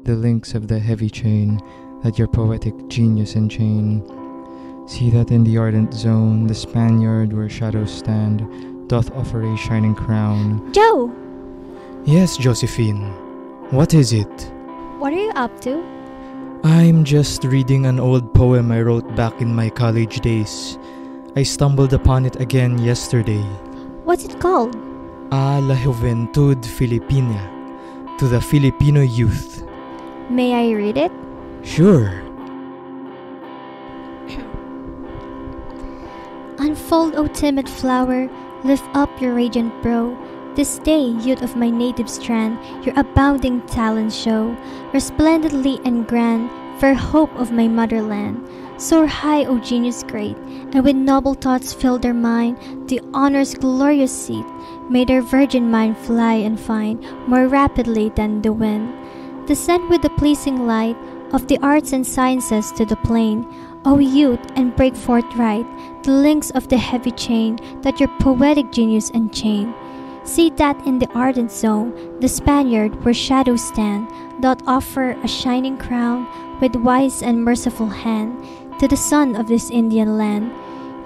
the links of the heavy chain that your poetic genius enchain. See that in the ardent zone, the Spaniard where shadows stand, doth offer a shining crown. Joe! Yes, Josephine. What is it? What are you up to? I'm just reading an old poem I wrote back in my college days. I stumbled upon it again yesterday. What's it called? A la Juventud Filipina, to the Filipino youth. May I read it? Sure. Unfold, O timid flower, lift up your radiant brow. This day, youth of my native strand, your abounding talents show. Resplendently and grand, fair hope of my motherland. Soar high, O genius great, and with noble thoughts fill their mind, the honor's glorious seat. May their virgin mind fly and find more rapidly than the wind. Descend with the pleasing light of the arts and sciences to the plain, O youth, and break forth right the links of the heavy chain that your poetic genius enchain. See that in the ardent zone, the Spaniard where shadows stand, doth offer a shining crown with wise and merciful hand to the son of this Indian land.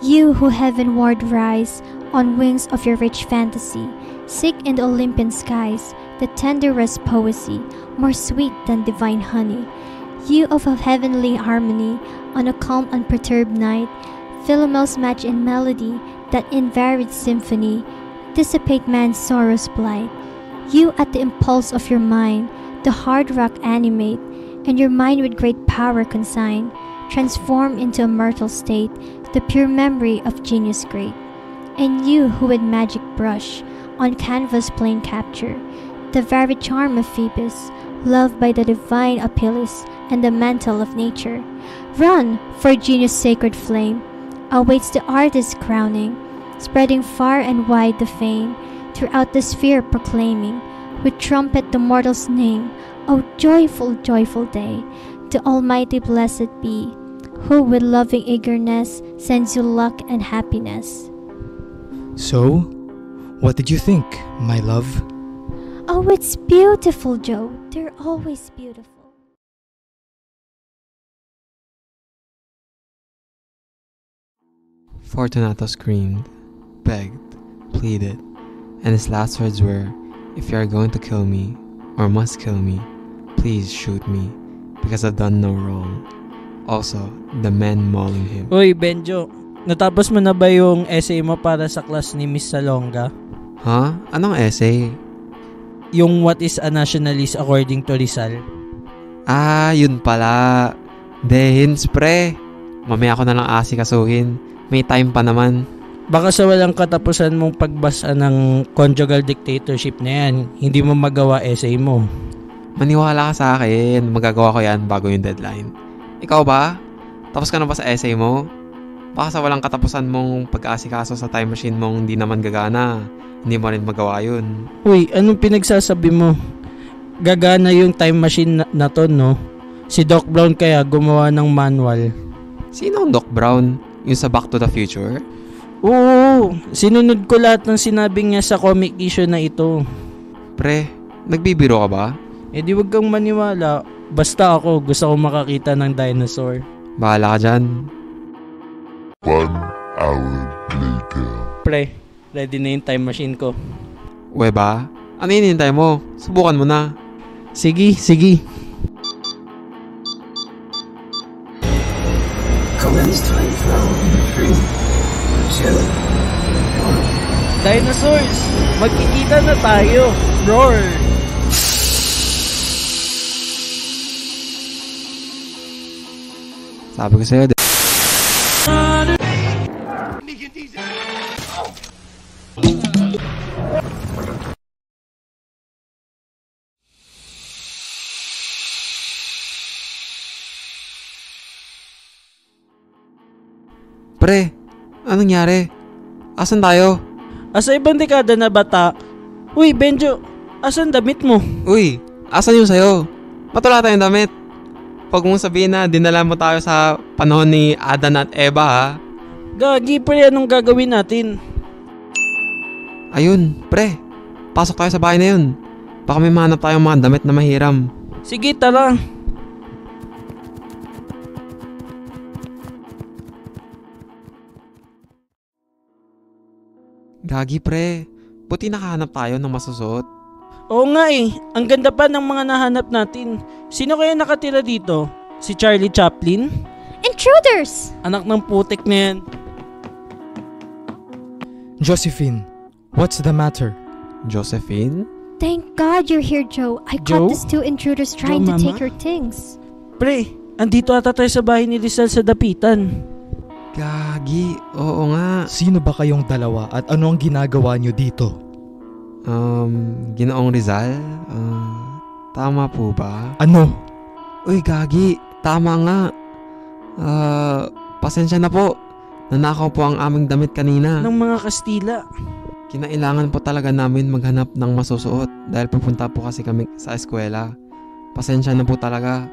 You who heavenward rise on wings of your rich fantasy, seek in the Olympian skies the tenderest poesy, more sweet than divine honey. You of a heavenly harmony, on a calm unperturbed night, Philomel's match in melody, that in varied symphony, dissipate man's sorrow's blight. You at the impulse of your mind, the hard rock animate, and your mind with great power consign, transform into a myrtle state, the pure memory of genius great. And you who with magic brush, on canvas plain capture, the varied charm of Phoebus, loved by the divine Apelles, and the mantle of nature. Run, for genius' sacred flame awaits the artist's crowning, spreading far and wide the fame, throughout the sphere proclaiming, with trumpet the mortal's name. O joyful, joyful day, the Almighty blessed be, who with loving eagerness sends you luck and happiness. So, what did you think, my love? Oh, it's beautiful, Joe. They're always beautiful. Fortunato screamed, begged, pleaded, and his last words were, "If you are going to kill me, or must kill me, please shoot me, because I've done no wrong." Also, the men mauling him. Uy, Benjo, natapos mo na ba yung essay mo para sa class ni Miss Salonga? Ha? Anong essay? Yung What is a Nationalist according to Rizal? Ah, yun pala. Dehins, pre. Mamaya ako na lang asikasuhin. May time pa naman. Baka sa walang katapusan mong pagbasa ng conjugal dictatorship na yan, hindi mo magawa essay mo. Maniwala ka sa akin. Magagawa ko yan bago yung deadline. Ikaw ba? Tapos ka na ba sa essay mo? Baka sa walang katapusan mong pag-aasikaso sa time machine mong hindi naman gagana. Hindi mo rin magawa yun. Uy, anong pinagsasabi mo? Gagana yung time machine na to, no? Si Doc Brown kaya gumawa ng manual. Sino ang Doc Brown? Yung sa Back to the Future? Oo, sinunod ko lahat ng sinabi niya sa comic issue na ito. Pre, nagbibiro ka ba? Eh di wag kang maniwala. Basta ako, gusto ko makakita ng dinosaur. Bahala ka dyan. 1 hour later. Pre, ready na yung time machine ko. Uwe ba? Ano hinihintay mo? Subukan mo na. Sige, sige. Commence time from 3, 2, 1. Dinosaurs! Magkikita na tayo! Roar! Sabi ko sa'yo, Pre, anong nangyari? Asan tayo? Asa ibang dekada na bata? Uy, Benjo, asan damit mo? Uy, asan yung sayo? Matula tayong damit. Huwag mong sabihin na dinala mo tayo sa panahon ni Adan at Eva, ha? Gagi, pre, anong gagawin natin? Ayun, pre. Pasok tayo sa bahay na yun. Baka may mahanap tayong mga damit na mahiram. Sige, tara. Gagi pre, buti nakahanap tayo ng masusuot. Oo nga eh, ang ganda pa ng mga nahanap natin. Sino kaya nakatira dito? Si Charlie Chaplin? Intruders! Anak ng putik na yan. Josephine, what's the matter? Josephine? Thank God you're here, Joe. I Joe? caught these two intruders trying Joe, to take Mama? your things. Pre, andito ata tayo sa bahay ni Rizal sa Dapitan. Gagi, oo nga. Sino ba kayong dalawa at ano ang ginagawa nyo dito? Ginoong Rizal? Tama po ba? Ano? Uy, Gagi, tama nga. Pasensya na po. Nanakaw po ang aming damit kanina. Ng mga Kastila. Kinailangan po talaga namin maghanap ng masusuot dahil pupunta po kasi kami sa eskwela. Pasensya na po talaga.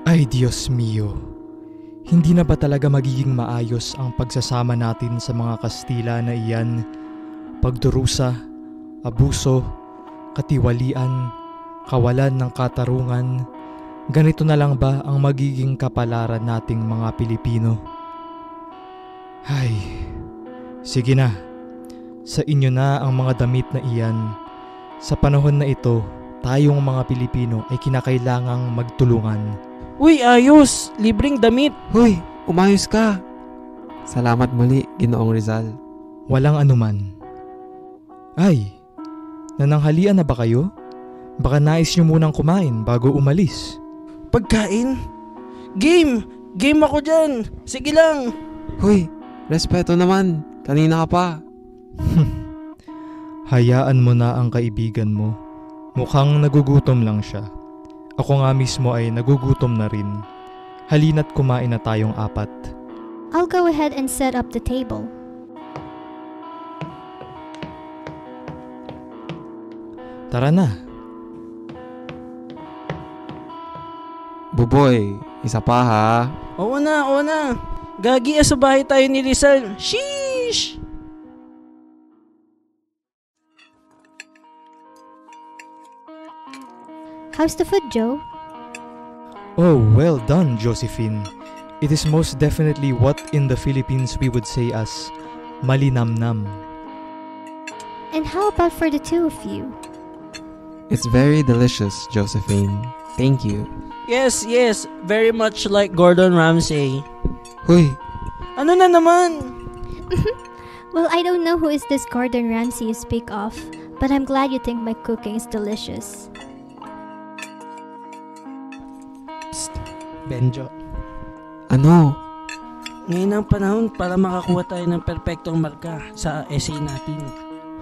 Ay Diyos mio. Hindi na ba talaga magiging maayos ang pagsasama natin sa mga Kastila na iyan? Pagdurusa, abuso, katiwalian, kawalan ng katarungan. Ganito na lang ba ang magiging kapalaran nating mga Pilipino? Ay, sige na. Sa inyo na ang mga damit na iyan. Sa panahon na ito, tayong mga Pilipino ay kinakailangang magtulungan. Uy, ayos! Libreng damit! Hoy, umayos ka. Salamat muli, Ginoong Rizal. Walang anuman. Ay, nananghalian na ba kayo? Baka nais nyo munang kumain bago umalis. Pagkain? Game! Game ako dyan! Sige lang! Hoy, respeto naman. Kanina ka pa. Hayaan mo na ang kaibigan mo. Mukhang nagugutom lang siya. Ako nga mismo ay nagugutom na rin. Halina't kumain na tayong apat. I'll go ahead and set up the table. Tara na. Buboy, isa pa ha. Oo na, oo na! Gagi, sa bahay tayo ni Rizal. Sheesh! How's the food, Joe? Oh, well done, Josephine. It is most definitely what in the Philippines we would say as malinamnam. And how about for the two of you? It's very delicious, Josephine. Thank you. Yes, yes. Very much like Gordon Ramsay. Hoy, Ano na naman? Well, I don't know who is this Gordon Ramsay you speak of, but I'm glad you think my cooking is delicious. Psst, Benjo. ano? Ngayon ang panahon para makakuha tayo ng perpektong marka sa essay natin.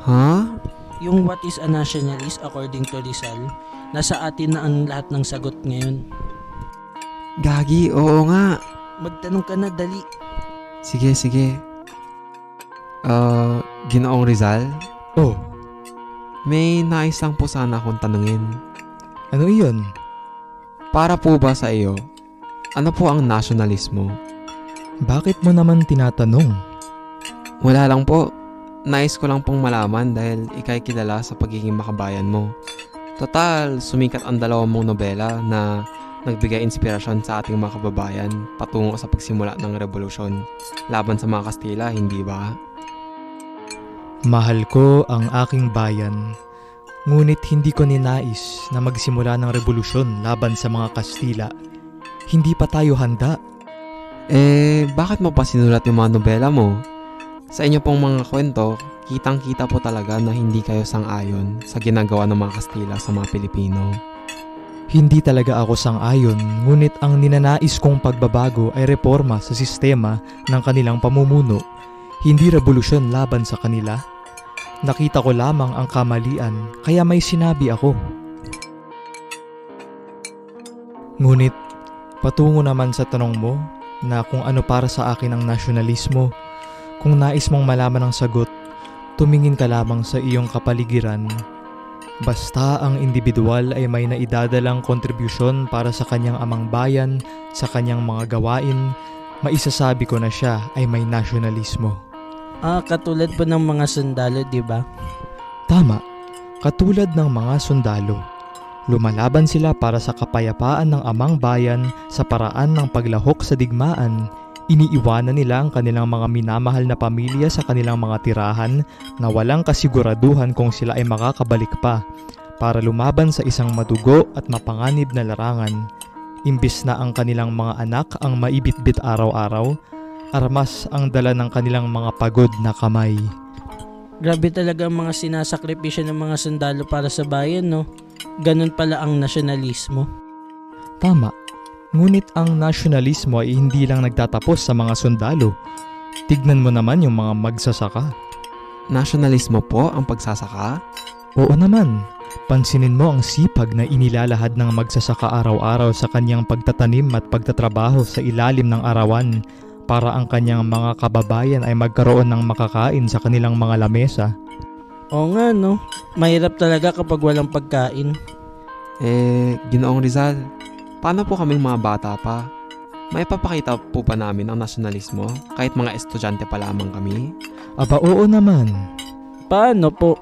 Ha? Yung what is a nationalist according to Rizal, nasa atin na ang lahat ng sagot ngayon. Gagi, oo nga. Magtanong ka na, dali. Sige, sige. Ginoong Rizal? Oh, May nais lang po sana akong tanungin. ano iyon? Para po ba sa iyo, ano po ang nasyonalismo? Bakit mo naman tinatanong? Wala lang po. Nais ko lang pong malaman dahil ika'y kilala sa pagiging makabayan mo. Total, sumikat ang dalawang mong nobela na nagbigay inspirasyon sa ating mga kababayan patungo sa pagsimula ng revolusyon laban sa mga Kastila, hindi ba? Mahal ko ang aking bayan, ngunit hindi ko ninais na magsimula ng revolusyon laban sa mga Kastila. Hindi pa tayo handa. Bakit mo pa sinulat yung mga nobela mo? Sa inyo pong mga kwento, kitang-kita po talaga na hindi kayo sang-ayon sa ginagawa ng mga Kastila sa mga Pilipino. Hindi talaga ako sang-ayon, ngunit ang ninanais kong pagbabago ay reforma sa sistema ng kanilang pamumuno, hindi revolusyon laban sa kanila. Nakita ko lamang ang kamalian, kaya may sinabi ako. Ngunit, patungo naman sa tanong mo na kung ano para sa akin ang nasyonalismo, kung nais mong malaman ang sagot, tumingin ka lamang sa iyong kapaligiran. Basta ang individual ay may naidadalang kontribusyon para sa kanyang amang bayan, sa kanyang mga gawain, maisasabi ko na siya ay may nasyonalismo. Katulad po ng mga sundalo, di ba? Tama, katulad ng mga sundalo. Lumalaban sila para sa kapayapaan ng amang bayan sa paraan ng paglahok sa digmaan. Iniiwanan nila ang kanilang mga minamahal na pamilya sa kanilang mga tirahan na walang kasiguraduhan kung sila ay makakabalik pa para lumaban sa isang madugo at mapanganib na larangan. Imbis na ang kanilang mga anak ang maibitbit araw-araw, armas ang dala ng kanilang mga pagod na kamay. Grabe talaga ang mga sinasakripisyo ng mga sundalo para sa bayan, no? Ganun pala ang nasyonalismo. Tama. Ngunit ang nasyonalismo ay hindi lang nagtatapos sa mga sundalo. Tignan mo naman yung mga magsasaka. Nasyonalismo po ang pagsasaka? Oo naman. Pansinin mo ang sipag na inilalahad ng magsasaka araw-araw sa kanyang pagtatanim at pagtatrabaho sa ilalim ng arawan para ang kanyang mga kababayan ay magkaroon ng makakain sa kanilang mga lamesa. Oo nga, no? Mahirap talaga kapag walang pagkain. Ginoong Rizal, paano po kaming mga bata pa? May papakita po ba namin ang nasyonalismo kahit mga estudyante pa lamang kami? Aba oo naman. Paano po?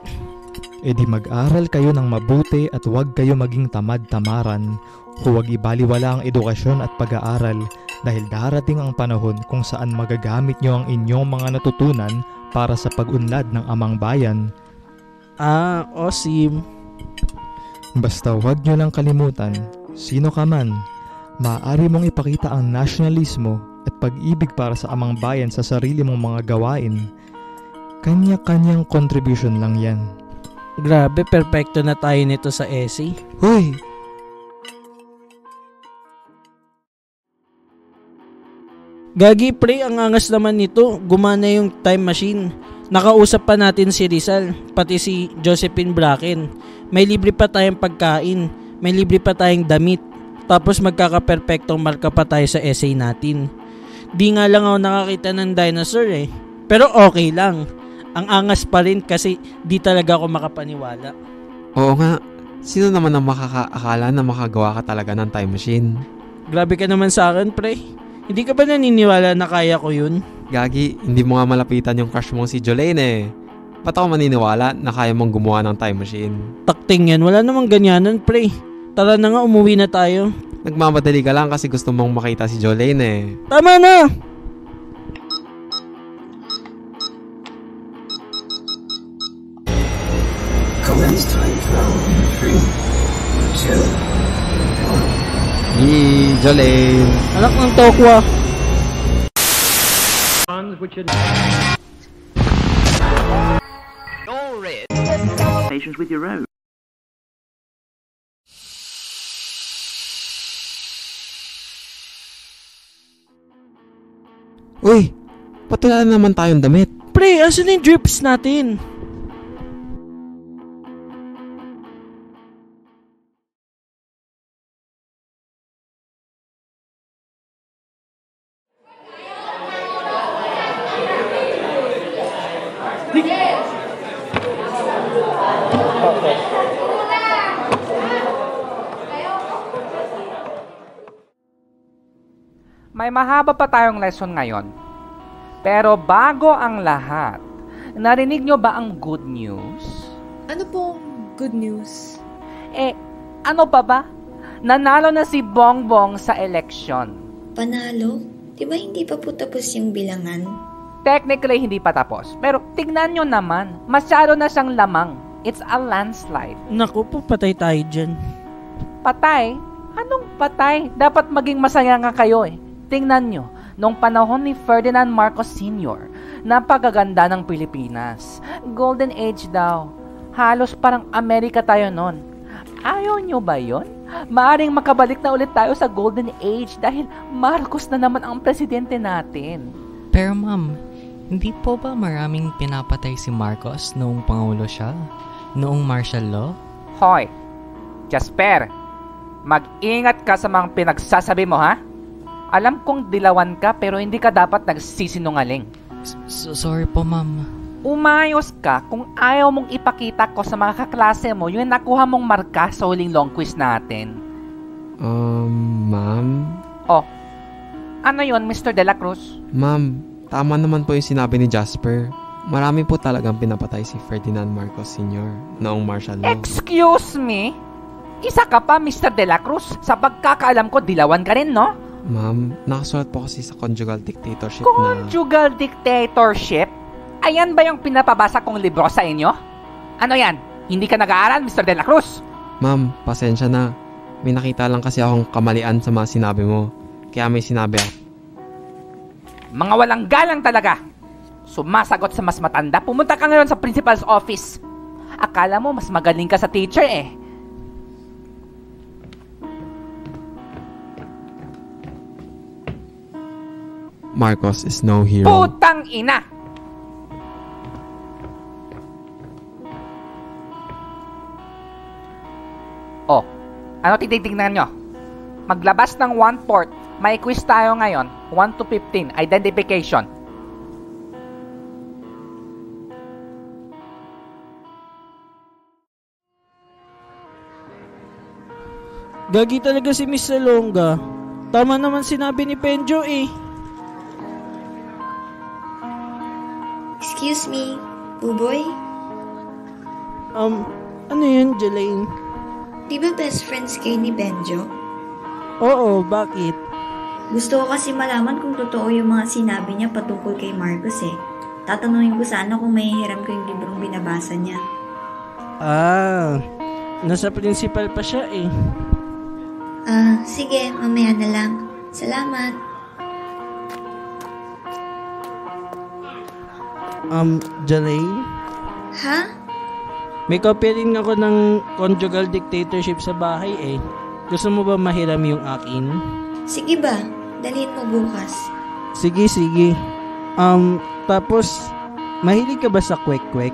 E di mag-aral kayo ng mabuti at huwag kayo maging tamad-tamaran. Huwag ibaliwala ang edukasyon at pag-aaral dahil darating ang panahon kung saan magagamit nyo ang inyong mga natutunan para sa pag-unlad ng amang bayan. Awesome. Basta huwag nyo lang kalimutan, sino ka man, maaari mong ipakita ang nasyonalismo at pag-ibig para sa amang bayan sa sarili mong mga gawain. Kanya-kanyang contribution lang yan. Grabe, perfecto na tayo nito sa essay. Hoy! Gagi pre, ang angas naman nito. Gumana yung time machine. Nakausap pa natin si Rizal, pati si Josephine Bracken. May libre pa tayong pagkain, may libre pa tayong damit. Tapos magkaka-perfectong marka pa tayo sa essay natin. Di nga lang ako nakakita ng dinosaur eh. Pero okay lang. Ang angas pa rin kasi di talaga ako makapaniwala. Oo nga, sino naman ang makakaakala na makagawa ka talaga ng time machine? Grabe ka naman sa akin pre. Hindi ka ba naniniwala na kaya ko yun? Gagi, hindi mo nga malapitan yung crush mong si Jolene eh. Ba't ako maniniwala na kaya mong gumawa ng time machine? Takting yan, wala namang ganyanan pre. Tara na nga, umuwi na tayo. Nagmamadali ka lang kasi gusto mong makita si Jolene eh. Tama na! Commence time from 3, 2, 1. Yee, Jolene! Anak ng tokwa. Patience with your own. Uy! Ba't wala naman tayong damit? Pre, asan yung drips natin? May mahaba pa tayong lesson ngayon. Pero bago ang lahat, narinig nyo ba ang good news? Ano pong good news? Ano pa ba? Nanalo na si Bongbong sa eleksyon. Panalo? Diba hindi pa po tapos yung bilangan? Technically, hindi pa tapos. Pero tignan nyo naman, masyado na siyang lamang. It's a landslide. Naku po, patay tayo dyan. Patay? Anong patay? Dapat maging masaya nga kayo eh. Tingnan nyo, noong panahon ni Ferdinand Marcos Sr., napakaganda ng Pilipinas. Golden Age daw. Halos parang Amerika tayo nun. Ayaw nyo ba yun? Maaring makabalik na ulit tayo sa Golden Age dahil Marcos na naman ang presidente natin. Pero ma'am, hindi po ba maraming pinapatay si Marcos noong Pangulo siya? Noong martial law? Hoy, Jasper, mag-ingat ka sa mga pinagsasabi mo ha? Alam kong dilawan ka pero hindi ka dapat nagsisinungaling. Sorry po ma'am. Umayos ka kung ayaw mong ipakita ko sa mga kaklase mo yung nakuha mong marka sa huling long quiz natin. Ma'am? Oh, ano yon Mr. De La Cruz? Ma'am, tama naman po yung sinabi ni Jasper. Marami po talagang pinapatay si Ferdinand Marcos Sr. noong martial law. Excuse me? Isa ka pa, Mr. De La Cruz. Sa pagkakaalam ko, dilawan ka rin, no? Ma'am, nakasulat po kasi sa conjugal dictatorship Conjugal dictatorship? Ayan ba yung pinapabasa kong libro sa inyo? Ano yan? Hindi ka nag-aaral, Mr. De La Cruz? Ma'am, pasensya na. May nakita lang kasi akong kamalian sa mga sinabi mo. Kaya may sinabi ako. Mga walang galang talaga. Sumasagot sa mas matanda. Pumunta ka ngayon sa principal's office. Akala mo mas magaling ka sa teacher eh. Marcos is no hero. Putang ina! Oh, ano tinitingnan nyo? Maglabas ng 1/4. May quiz tayo ngayon. 1 to 15. Identification. Gagi talaga si Miss Salonga. Tama naman sinabi ni Benjo eh. Excuse me, Buboy? Ano yun, Jelaine? Di ba best friends kayo ni Benjo? Oo, bakit? Gusto ko kasi malaman kung totoo yung mga sinabi niya patungkol kay Marcos eh. Tatanungin ko sana kung may hiram ko yung librong binabasa niya. Nasa principal pa siya eh. Sige, mamaya na lang. Salamat. Jelaine? Ha? May kopya rin ako ng conjugal dictatorship sa bahay eh. Gusto mo ba mahiram yung akin? Sige ba? Dalhin mo bukas. Sige. Tapos, mahilig ka ba sa kwek-kwek?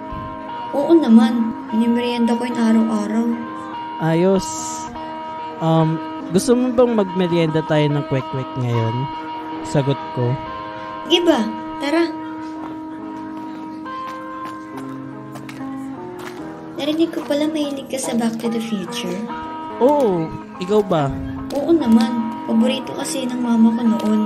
Oo naman. Inimerienda ko yung araw-araw. Ayos. Gusto mo bang magmerienda tayo ng kwek-kwek ngayon? Sagot ko. Sige ba? Tara. Narinig ko pala mahilig ka sa Back to the Future. Oo, ikaw ba? Oo naman. Paborito kasi ng mama ko noon.